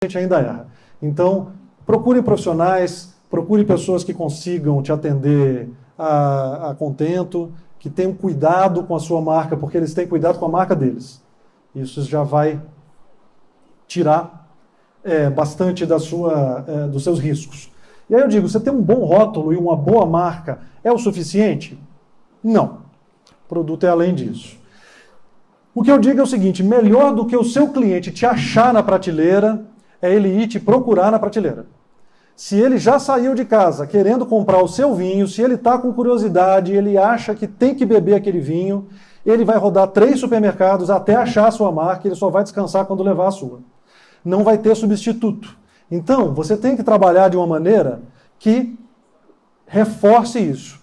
gente ainda erra. Então, procure profissionais, procure pessoas que consigam te atender a contento, que tenham cuidado com a sua marca, porque eles têm cuidado com a marca deles. Isso já vai tirar bastante dos seus riscos. E aí eu digo, você ter um bom rótulo e uma boa marca é o suficiente? Não. O produto é além disso. O que eu digo é o seguinte, melhor do que o seu cliente te achar na prateleira, é ele ir te procurar na prateleira. Se ele já saiu de casa querendo comprar o seu vinho, se ele está com curiosidade, ele acha que tem que beber aquele vinho, ele vai rodar 3 supermercados até achar a sua marca, ele só vai descansar quando levar a sua. Não vai ter substituto. Então, você tem que trabalhar de uma maneira que reforce isso.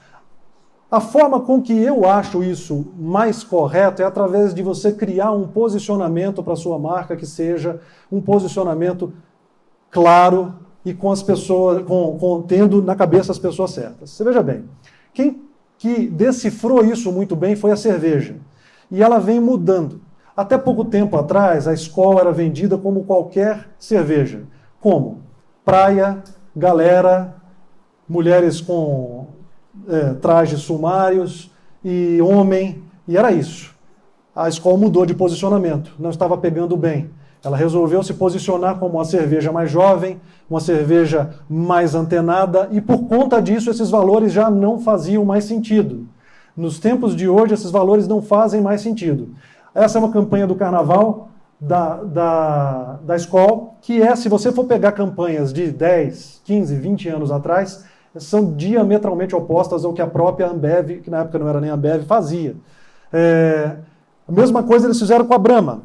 A forma com que eu acho isso mais correto é através de você criar um posicionamento para a sua marca que seja um posicionamento claro e com as pessoas, tendo na cabeça as pessoas certas. Você veja bem, quem que decifrou isso muito bem foi a cerveja. E ela vem mudando. Até pouco tempo atrás, a Skol era vendida como qualquer cerveja. Como? Praia, galera, mulheres com trajes sumários e homem, e era isso. A Skol mudou de posicionamento, não estava pegando bem. Ela resolveu se posicionar como uma cerveja mais jovem, uma cerveja mais antenada, e por conta disso esses valores já não faziam mais sentido. Nos tempos de hoje, esses valores não fazem mais sentido. Essa é uma campanha do carnaval da Skol, que se você for pegar campanhas de 10, 15, 20 anos atrás, são diametralmente opostas ao que a própria Ambev, que na época não era nem Ambev, fazia. A mesma coisa eles fizeram com a Brahma.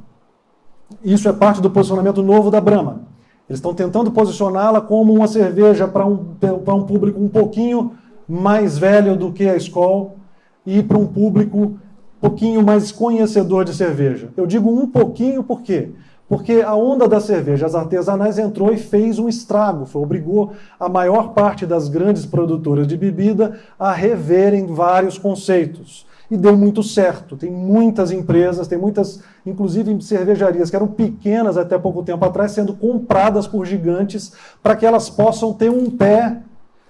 Isso é parte do posicionamento novo da Brahma. Eles estão tentando posicioná-la como uma cerveja para um público um pouquinho mais velho do que a Skol e para um público um pouquinho mais conhecedor de cerveja. Eu digo um pouquinho por quê? Porque a onda das cervejas artesanais entrou e fez um estrago, obrigou a maior parte das grandes produtoras de bebida a reverem vários conceitos. E deu muito certo. Tem muitas empresas, tem muitas, inclusive cervejarias que eram pequenas até pouco tempo atrás, sendo compradas por gigantes para que elas possam ter um pé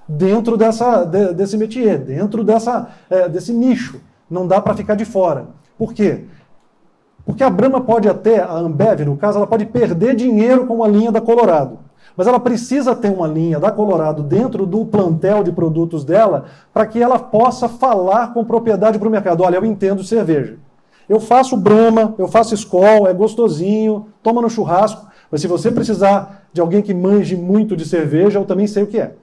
dentro desse métier, dentro desse nicho. Não dá para ficar de fora. Por quê? Porque a Brahma pode até, a Ambev, no caso, ela pode perder dinheiro com a linha da Colorado. Mas ela precisa ter uma linha da Colorado dentro do plantel de produtos dela para que ela possa falar com propriedade para o mercado. Olha, eu entendo cerveja. Eu faço Brahma, eu faço Skol, é gostosinho, toma no churrasco. Mas se você precisar de alguém que manje muito de cerveja, eu também sei o que é.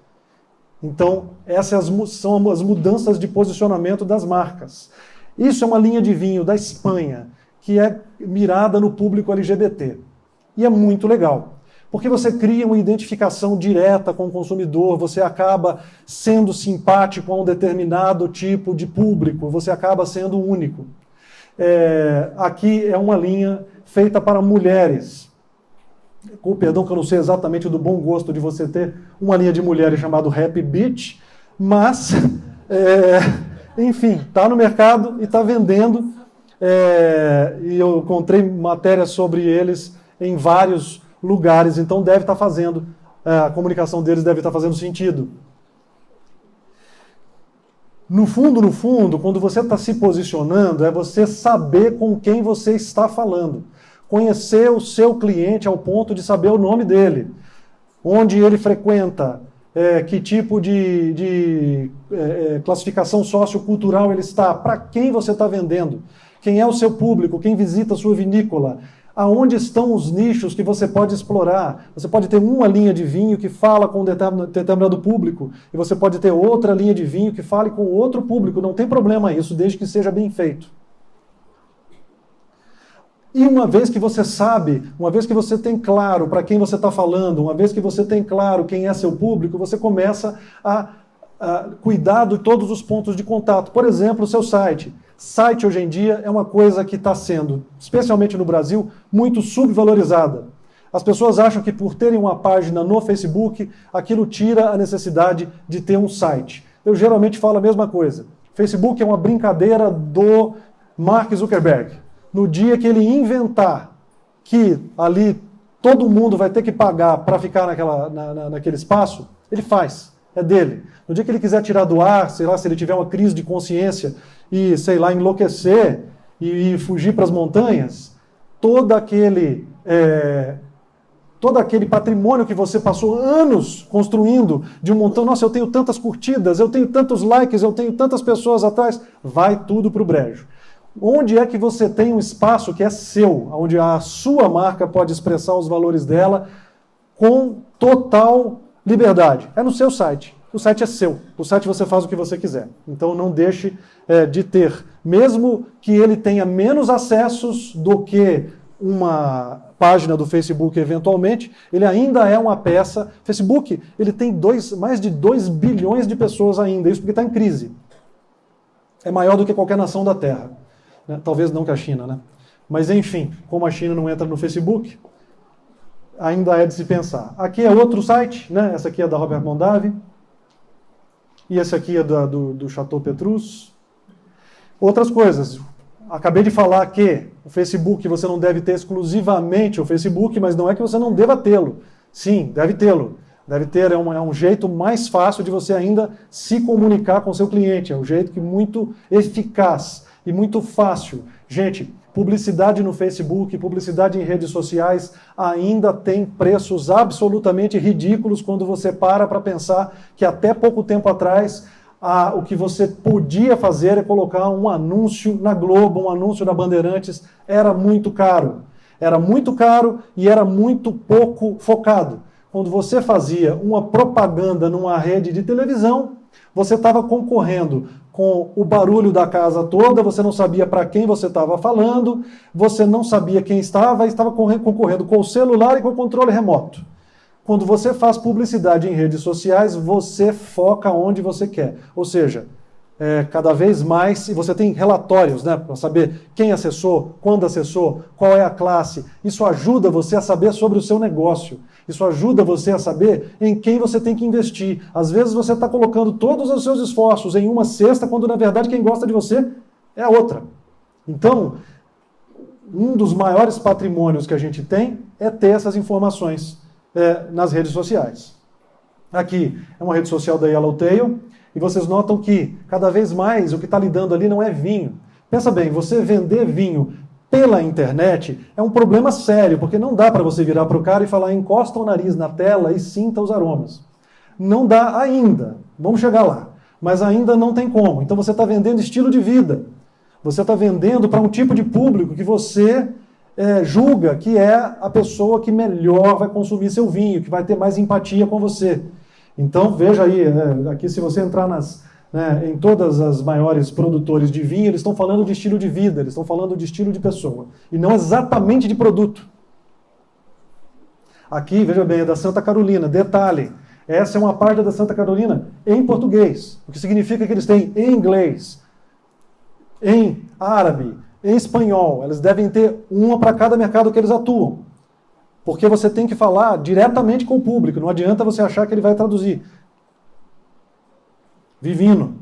Então, essas são as mudanças de posicionamento das marcas. Isso é uma linha de vinho da Espanha, que é mirada no público LGBT. E é muito legal. Porque você cria uma identificação direta com o consumidor, você acaba sendo simpático a um determinado tipo de público, você acaba sendo único. Aqui é uma linha feita para mulheres. Com perdão que eu não sei exatamente do bom gosto de você ter uma linha de mulheres chamada Happy Beach, mas, enfim, está no mercado e está vendendo. E eu encontrei matérias sobre eles em vários lugares, então deve estar fazendo, a comunicação deles deve estar fazendo sentido. No fundo, quando você está se posicionando, é você saber com quem você está falando. Conhecer o seu cliente ao ponto de saber o nome dele, onde ele frequenta, que tipo de classificação sociocultural ele está, para quem você está vendendo, quem é o seu público, quem visita a sua vinícola, aonde estão os nichos que você pode explorar. Você pode ter uma linha de vinho que fala com um determinado público, e você pode ter outra linha de vinho que fale com outro público. Não tem problema isso, desde que seja bem feito. E uma vez que você sabe, uma vez que você tem claro para quem você está falando, uma vez que você tem claro quem é seu público, você começa a cuidar de todos os pontos de contato. Por exemplo, o seu site. Site, hoje em dia, é uma coisa que está sendo, especialmente no Brasil, muito subvalorizada. As pessoas acham que por terem uma página no Facebook, aquilo tira a necessidade de ter um site. Eu geralmente falo a mesma coisa. Facebook é uma brincadeira do Mark Zuckerberg. No dia que ele inventar que ali todo mundo vai ter que pagar para ficar naquele espaço, ele faz, é dele. No dia que ele quiser tirar do ar, sei lá, se ele tiver uma crise de consciência e, sei lá, enlouquecer e fugir para as montanhas, todo aquele patrimônio que você passou anos construindo de um montão, nossa, eu tenho tantas curtidas, eu tenho tantos likes, eu tenho tantas pessoas atrás, vai tudo para o brejo. Onde é que você tem um espaço que é seu, onde a sua marca pode expressar os valores dela com total liberdade? É no seu site. O site é seu. O site você faz o que você quiser. Então não deixe de ter, mesmo que ele tenha menos acessos do que uma página do Facebook eventualmente, ele ainda é uma peça. Facebook, ele tem mais de 2 bilhões de pessoas ainda, isso porque está em crise. É maior do que qualquer nação da Terra. Talvez não que a China, né? Mas enfim, como a China não entra no Facebook, ainda é de se pensar. Aqui é outro site, né? Essa aqui é da Robert Mondavi. E esse aqui é do Chateau Petrus. Outras coisas. Acabei de falar que o Facebook, você não deve ter exclusivamente o Facebook, mas não é que você não deva tê-lo. Sim, deve tê-lo. Deve ter, é um jeito mais fácil de você ainda se comunicar com o seu cliente. É um jeito que muito eficaz e muito fácil. Gente, publicidade no Facebook, publicidade em redes sociais ainda tem preços absolutamente ridículos quando você para pensar que até pouco tempo atrás o que você podia fazer é colocar um anúncio na Globo, um anúncio na Bandeirantes, era muito caro. Era muito caro e era muito pouco focado. Quando você fazia uma propaganda numa rede de televisão, você estava concorrendo com o barulho da casa toda, você não sabia para quem você estava falando, você não sabia quem estava, e estava concorrendo com o celular e com o controle remoto. Quando você faz publicidade em redes sociais, você foca onde você quer. Ou seja, cada vez mais, e você tem relatórios, né, para saber quem acessou, quando acessou, qual é a classe. Isso ajuda você a saber sobre o seu negócio. Isso ajuda você a saber em quem você tem que investir. Às vezes você está colocando todos os seus esforços em uma cesta, quando na verdade quem gosta de você é a outra. Então, um dos maiores patrimônios que a gente tem é ter essas informações nas redes sociais. Aqui é uma rede social da Yellowtail, e vocês notam que cada vez mais o que está lidando ali não é vinho. Pensa bem, você vender vinho pela internet é um problema sério, porque não dá para você virar para o cara e falar encosta o nariz na tela e sinta os aromas. Não dá ainda. Vamos chegar lá. Mas ainda não tem como. Então você está vendendo estilo de vida. Você está vendendo para um tipo de público que você julga que é a pessoa que melhor vai consumir seu vinho, que vai ter mais empatia com você. Então veja aí, aqui se você entrar em todas as maiores produtores de vinho, eles estão falando de estilo de vida, eles estão falando de estilo de pessoa, e não exatamente de produto. Aqui, veja bem, é da Santa Carolina, detalhe, essa é uma página da Santa Carolina em português, o que significa que eles têm em inglês, em árabe, em espanhol, eles devem ter uma para cada mercado que eles atuam, porque você tem que falar diretamente com o público, não adianta você achar que ele vai traduzir. Vivino.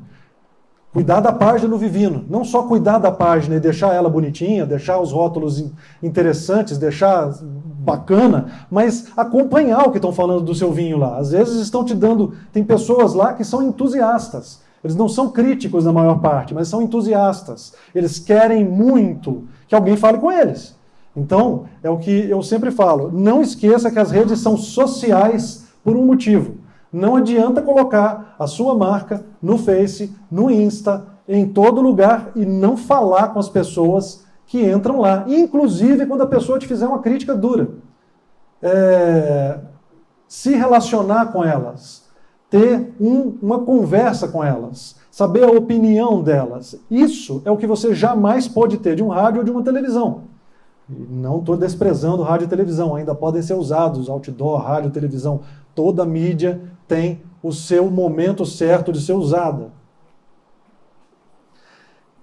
Cuidar da página no Vivino. Não só cuidar da página e deixar ela bonitinha, deixar os rótulos interessantes, deixar bacana, mas acompanhar o que estão falando do seu vinho lá. Às vezes estão te dando... Tem pessoas lá que são entusiastas. Eles não são críticos na maior parte, mas são entusiastas. Eles querem muito que alguém fale com eles. Então, é o que eu sempre falo. Não esqueça que as redes são sociais por um motivo. Não adianta colocar a sua marca no Face, no Insta, em todo lugar e não falar com as pessoas que entram lá. Inclusive quando a pessoa te fizer uma crítica dura. Se relacionar com elas. Ter uma conversa com elas. Saber a opinião delas. Isso é o que você jamais pode ter de um rádio ou de uma televisão. Não estou desprezando rádio e televisão, ainda podem ser usados, outdoor, rádio, televisão. Toda mídia tem o seu momento certo de ser usada. Vou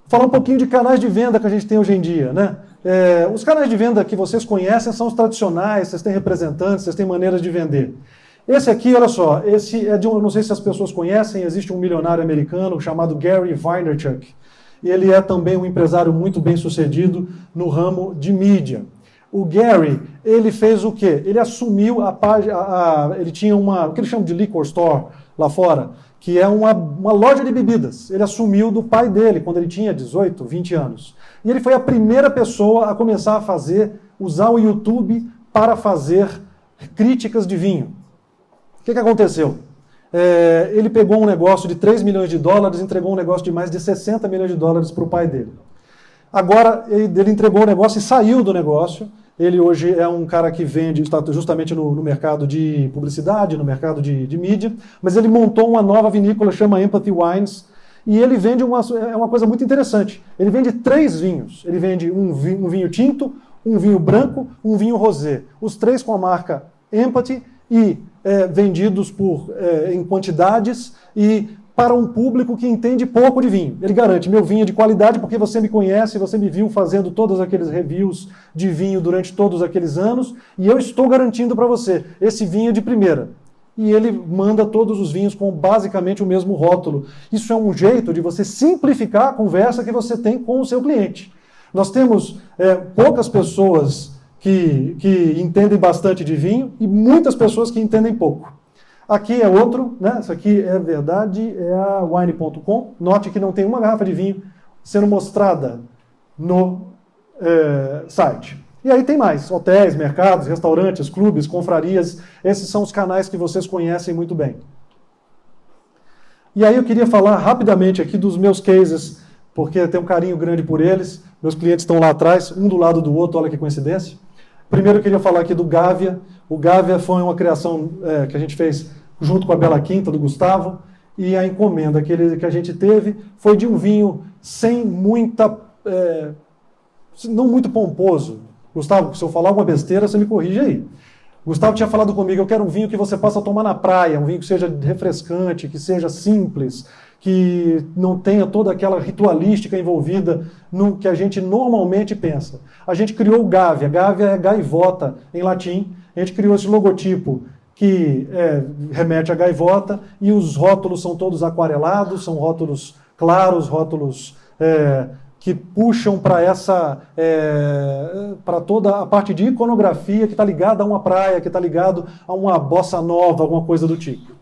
falar um pouquinho de canais de venda que a gente tem hoje em dia, né? Os canais de venda que vocês conhecem são os tradicionais, vocês têm representantes, vocês têm maneiras de vender. Esse aqui, olha só, esse é de não sei se as pessoas conhecem, existe um milionário americano chamado Gary Vaynerchuk. Ele é também um empresário muito bem sucedido no ramo de mídia. O Gary, ele fez o quê? Ele assumiu a página, ele tinha o que eles chamam de liquor store lá fora, que é uma loja de bebidas. Ele assumiu do pai dele, quando ele tinha 18, 20 anos. E ele foi a primeira pessoa a começar a usar o YouTube para fazer críticas de vinho. O que aconteceu? Ele pegou um negócio de 3 milhões de dólares, entregou um negócio de mais de 60 milhões de dólares para o pai dele. Agora, ele entregou o negócio e saiu do negócio. Ele hoje é um cara que vende, está justamente no mercado de publicidade, no mercado de mídia, mas ele montou uma nova vinícola, chama Empathy Wines, e ele vende uma coisa muito interessante. Ele vende 3 vinhos. Ele vende um vinho tinto, um vinho branco, um vinho rosé. Os 3 com a marca Empathy e vendidos em quantidades e para um público que entende pouco de vinho. Ele garante, meu vinho é de qualidade porque você me conhece, você me viu fazendo todos aqueles reviews de vinho durante todos aqueles anos, e eu estou garantindo para você, esse vinho é de primeira. E ele manda todos os vinhos com basicamente o mesmo rótulo. Isso é um jeito de você simplificar a conversa que você tem com o seu cliente. Nós temos poucas pessoas que entendem bastante de vinho e muitas pessoas que entendem pouco. Aqui é outro, né? Isso aqui é verdade, é a wine.com. Note que não tem uma garrafa de vinho sendo mostrada no site. E aí tem mais, hotéis, mercados, restaurantes, clubes, confrarias. Esses são os canais que vocês conhecem muito bem. E aí eu queria falar rapidamente aqui dos meus cases, porque eu tenho um carinho grande por eles. Meus clientes estão lá atrás, um do lado do outro, olha que coincidência. Primeiro eu queria falar aqui do Gávea. O Gávea foi uma criação que a gente fez junto com a Bela Quinta, do Gustavo, e a encomenda que a gente teve foi de um vinho sem muita... não muito pomposo. Gustavo, se eu falar alguma besteira, você me corrige aí. Gustavo tinha falado comigo, eu quero um vinho que você possa tomar na praia, um vinho que seja refrescante, que seja simples, que não tenha toda aquela ritualística envolvida no que a gente normalmente pensa. A gente criou o Gávea. Gávea é gaivota em latim. A gente criou esse logotipo que remete à gaivota e os rótulos são todos aquarelados, são rótulos claros, rótulos que puxam para toda a parte de iconografia que está ligada a uma praia, que está ligado a uma bossa nova, alguma coisa do tipo.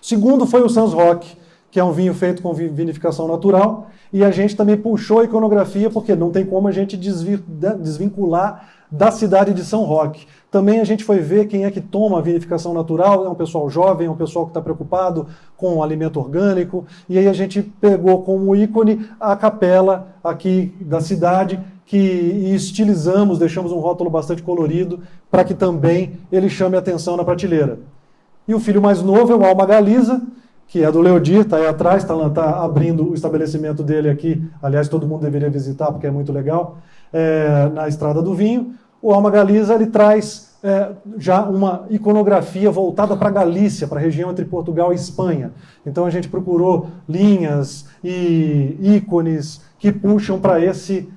Segundo foi o Sans Roque, que é um vinho feito com vinificação natural, e a gente também puxou a iconografia, porque não tem como a gente desvincular da cidade de São Roque. Também a gente foi ver quem é que toma a vinificação natural, é um pessoal jovem, é um pessoal que está preocupado com o alimento orgânico, e aí a gente pegou como ícone a capela aqui da cidade, e estilizamos, deixamos um rótulo bastante colorido, para que também ele chame a atenção na prateleira. E o filho mais novo é o Alma Galiza, que é do Leodir, está aí atrás, está abrindo o estabelecimento dele aqui. Aliás, todo mundo deveria visitar, porque é muito legal, na Estrada do Vinho. O Alma Galiza ele traz já uma iconografia voltada para a Galícia, para a região entre Portugal e Espanha. Então a gente procurou linhas e ícones que puxam para esse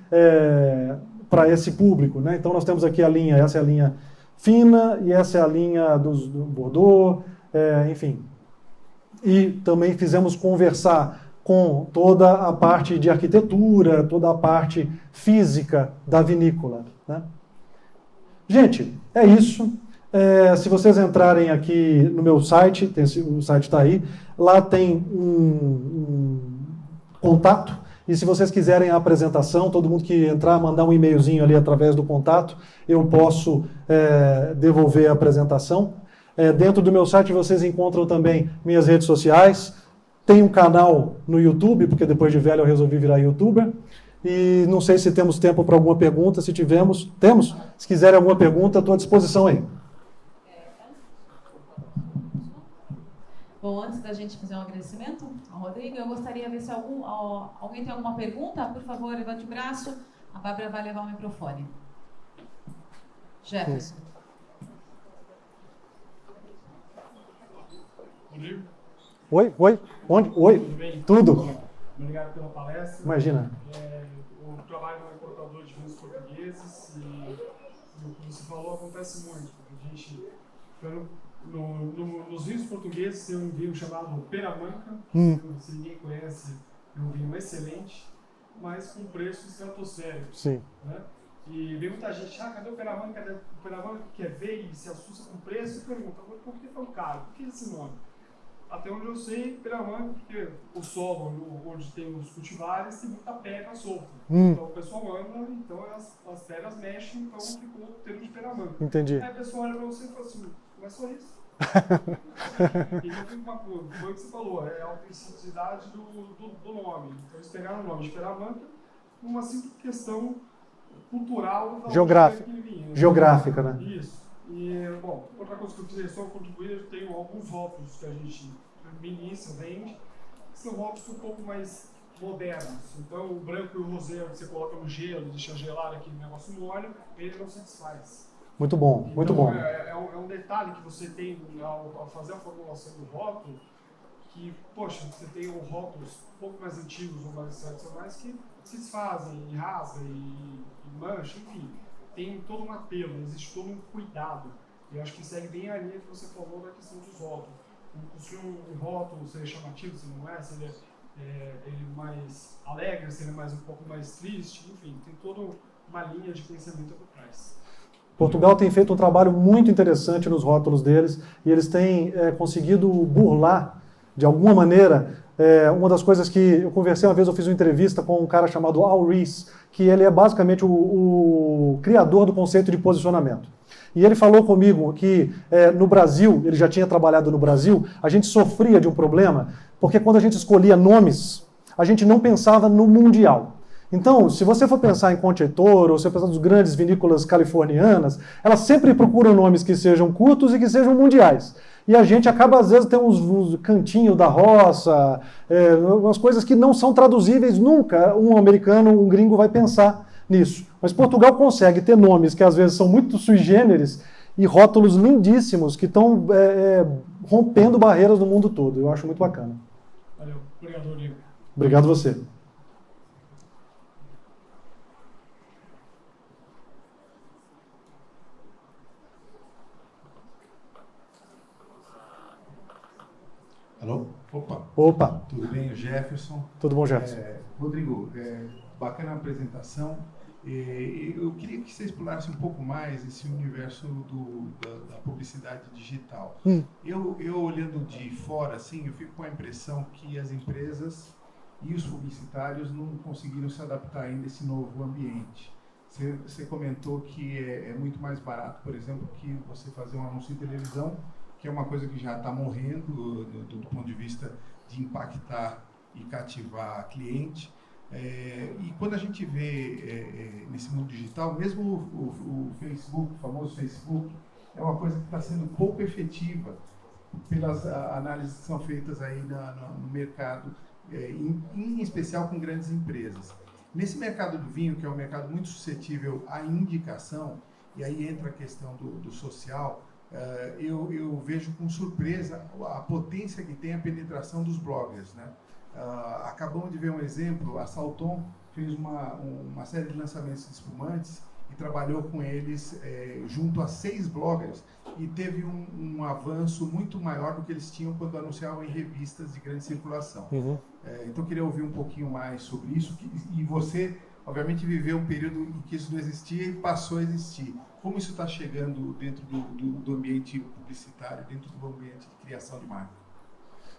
público, né? Então nós temos aqui essa é a linha fina e essa é a linha do Bordeaux, enfim. E também fizemos conversar com toda a parte de arquitetura, toda a parte física da vinícola, né? Gente, é isso. Se vocês entrarem aqui no meu site, o site está aí, lá tem um contato, e se vocês quiserem a apresentação, todo mundo que entrar, mandar um e-mailzinho ali através do contato, eu posso devolver a apresentação. Dentro do meu site vocês encontram também minhas redes sociais, tem um canal no YouTube, porque depois de velho eu resolvi virar youtuber, e não sei se temos tempo para alguma pergunta, se tivermos, temos? Se quiserem alguma pergunta, estou à disposição aí. Bom, antes da gente fazer um agradecimento ao Rodrigo, eu gostaria de ver se alguém tem alguma pergunta. Por favor, levante o braço, a Bárbara vai levar o microfone. Jefferson. Rodrigo? Oi? Onde? Oi? Tudo bem? Tudo. Obrigado pela palestra. Imagina. Eu trabalho no importador de vinhos portugueses e o que você falou acontece muito. A gente, nos vinhos portugueses tem um vinho chamado Peramanca, se ninguém conhece, é um vinho excelente, mas com preço estratosférico. Sim. Né? E vem muita gente, cadê o Peravan? Cadê o Peravan que quer ver e se assusta com o preço e pergunta, por que tão caro? Por que esse nome? Até onde eu sei, Peravan, porque o solo onde tem os cultivares tem muita pedra solta. Então o pessoal anda, então as pedras mexem, então ficou o termo de Peravan. Entendi. Aí o pessoal olha pra você e fala assim, mas só isso. E não tem uma coisa, foi o que você falou, é a autenticidade do nome. Então eles pegaram o nome de Peravan uma simples questão cultural. Geográfica, né? Isso. E, bom, outra coisa que eu queria só contribuir, eu tenho alguns rótulos que a gente ministra, vende, que são rótulos um pouco mais modernos. Então, o branco e o rosé que você coloca no gelo, deixa gelado aqui, o negócio molha, ele não se desfaz. Muito bom, então, muito bom. É um detalhe que você tem ao fazer a formulação do rótulo, que, poxa, você tem rótulos um pouco mais antigos ou mais tradicionais que se desfazem, e rasga e mancha, enfim. Tem todo um apelo, existe todo um cuidado. E eu acho que segue bem a linha que você falou da questão dos rótulos. Se um rótulo seria chamativo, se não é, se ele é mais alegre, se ele é um pouco mais triste, enfim, tem toda uma linha de pensamento por trás. Portugal tem feito um trabalho muito interessante nos rótulos deles e eles têm conseguido burlar, de alguma maneira, uma das coisas que eu conversei uma vez, eu fiz uma entrevista com um cara chamado Al Ries, que ele é basicamente o criador do conceito de posicionamento. E ele falou comigo que no Brasil, ele já tinha trabalhado no Brasil, a gente sofria de um problema, porque quando a gente escolhia nomes, a gente não pensava no mundial. Então, se você for pensar em Conte Toro, ou se você pensar nas grandes vinícolas californianas, elas sempre procuram nomes que sejam curtos e que sejam mundiais. E a gente acaba, às vezes, tendo uns cantinhos da roça, umas coisas que não são traduzíveis nunca. Um americano, um gringo vai pensar nisso. Mas Portugal consegue ter nomes que, às vezes, são muito sui generis e rótulos lindíssimos que estão rompendo barreiras no mundo todo. Eu acho muito bacana. Valeu. Obrigado, Rodrigo. Obrigado a você. Alô? Opa. Opa. Tudo bem, Jefferson? Tudo bom, Jefferson? Rodrigo, bacana a apresentação. Eu queria que você explorasse um pouco mais esse universo da publicidade digital. Eu olhando de fora, assim, eu fico com a impressão que as empresas e os publicitários não conseguiram se adaptar ainda a esse novo ambiente. Você comentou que é muito mais barato, por exemplo, que você fazer um anúncio de televisão, que é uma coisa que já está morrendo do ponto de vista de impactar e cativar cliente. E quando a gente vê nesse mundo digital, mesmo o Facebook, o famoso Facebook, é uma coisa que está sendo pouco efetiva pelas análises que são feitas aí no mercado, em especial com grandes empresas. Nesse mercado do vinho, que é um mercado muito suscetível à indicação, e aí entra a questão do social, eu vejo com surpresa a potência que tem a penetração dos bloggers, né? Acabamos de ver um exemplo, a Salton fez uma série de lançamentos de espumantes e trabalhou com eles junto a 6 bloggers e teve um avanço muito maior do que eles tinham quando anunciavam em revistas de grande circulação. Então eu queria ouvir um pouquinho mais sobre isso, e você obviamente viveu um período em que isso não existia e passou a existir. Como isso está chegando dentro do ambiente publicitário, dentro do ambiente de criação de marca?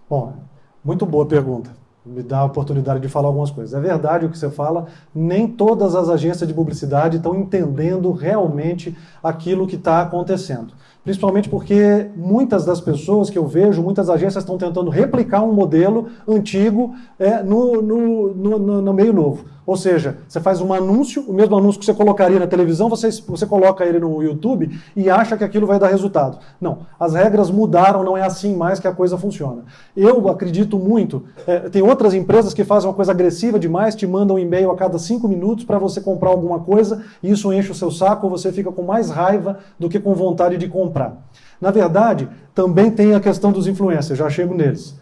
Bom, muito boa pergunta. Me dá a oportunidade de falar algumas coisas. É verdade o que você fala, nem todas as agências de publicidade estão entendendo realmente aquilo que está acontecendo. Principalmente porque muitas das pessoas que eu vejo, muitas agências estão tentando replicar um modelo antigo no meio novo. Ou seja, você faz um anúncio, o mesmo anúncio que você colocaria na televisão, você coloca ele no YouTube e acha que aquilo vai dar resultado. Não, as regras mudaram, não é assim mais que a coisa funciona. Eu acredito muito, tem outras empresas que fazem uma coisa agressiva demais, te mandam um e-mail a cada 5 minutos para você comprar alguma coisa, e isso enche o seu saco, você fica com mais raiva do que com vontade de comprar. Na verdade, também tem a questão dos influencers, já chego neles.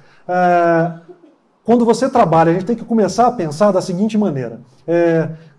Quando você trabalha, a gente tem que começar a pensar da seguinte maneira.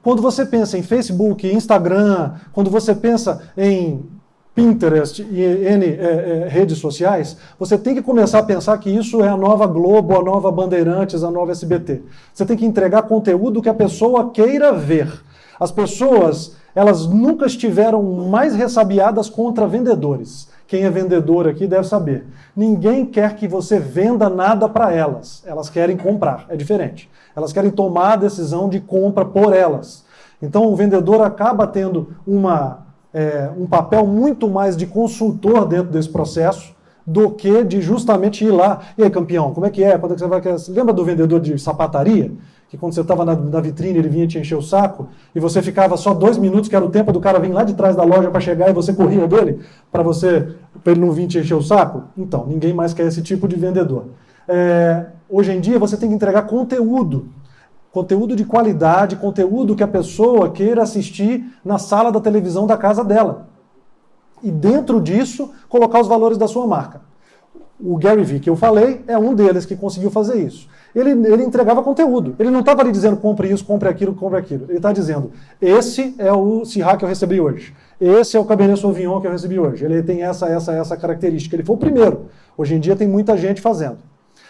Quando você pensa em Facebook, Instagram, quando você pensa em Pinterest e redes sociais, você tem que começar a pensar que isso é a nova Globo, a nova Bandeirantes, a nova SBT. Você tem que entregar conteúdo que a pessoa queira ver. As pessoas, elas nunca estiveram mais ressabiadas contra vendedores. Quem é vendedor aqui deve saber. Ninguém quer que você venda nada para elas. Elas querem comprar, é diferente. Elas querem tomar a decisão de compra por elas. Então o vendedor acaba tendo um papel muito mais de consultor dentro desse processo do que de justamente ir lá. E aí, campeão, como é que é? Quando é que você vai... Lembra do vendedor de sapataria? Que quando você estava na vitrine, ele vinha te encher o saco e você ficava só 2 minutos, que era o tempo do cara vir lá de trás da loja para chegar e você corria dele para ele não vir te encher o saco? Então, ninguém mais quer esse tipo de vendedor. Hoje em dia, você tem que entregar conteúdo. Conteúdo de qualidade, conteúdo que a pessoa queira assistir na sala da televisão da casa dela. E dentro disso, colocar os valores da sua marca. O Gary Vee, que eu falei, é um deles que conseguiu fazer isso. Ele entregava conteúdo. Ele não estava ali dizendo, compre isso, compre aquilo, compre aquilo. Ele está dizendo, esse é o Syrah que eu recebi hoje. Esse é o Cabernet Sauvignon que eu recebi hoje. Ele tem essa característica. Ele foi o primeiro. Hoje em dia tem muita gente fazendo.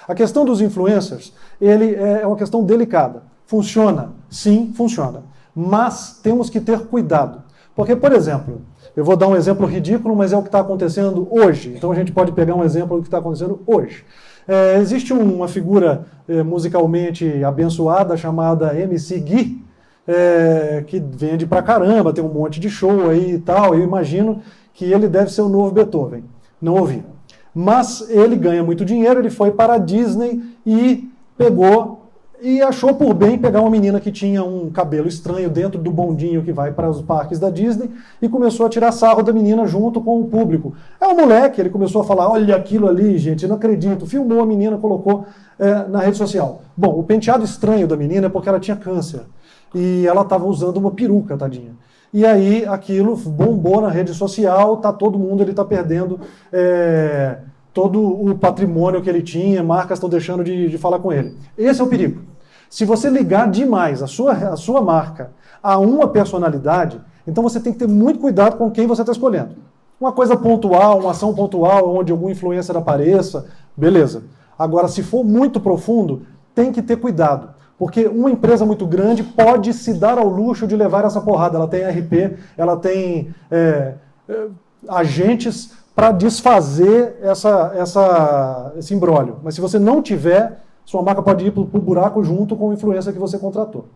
A questão dos influencers, ele é uma questão delicada. Funciona? Sim, funciona. Mas temos que ter cuidado. Porque, por exemplo, eu vou dar um exemplo ridículo, mas é o que está acontecendo hoje. Então a gente pode pegar um exemplo do que está acontecendo hoje. Existe uma figura musicalmente abençoada chamada MC Gui, que vende pra caramba, tem um monte de show aí e tal. Eu imagino que ele deve ser o novo Beethoven. Não ouvi. Mas ele ganha muito dinheiro, ele foi para a Disney e achou por bem pegar uma menina que tinha um cabelo estranho dentro do bondinho que vai para os parques da Disney e começou a tirar sarro da menina junto com o público. É um moleque, ele começou a falar, olha aquilo ali, gente, eu não acredito. Filmou a menina, colocou na rede social. Bom, o penteado estranho da menina é porque ela tinha câncer e ela estava usando uma peruca, tadinha. E aí aquilo bombou na rede social, todo mundo, ele está perdendo todo o patrimônio que ele tinha, marcas estão deixando de falar com ele. Esse é o perigo. Se você ligar demais a sua marca a uma personalidade, então você tem que ter muito cuidado com quem você está escolhendo. Uma coisa pontual, uma ação pontual, onde algum influencer apareça, beleza. Agora, se for muito profundo, tem que ter cuidado. Porque uma empresa muito grande pode se dar ao luxo de levar essa porrada. Ela tem RP, ela tem agentes para desfazer esse imbróglio. Mas se você não tiver, sua marca pode ir para o buraco junto com a influência que você contratou.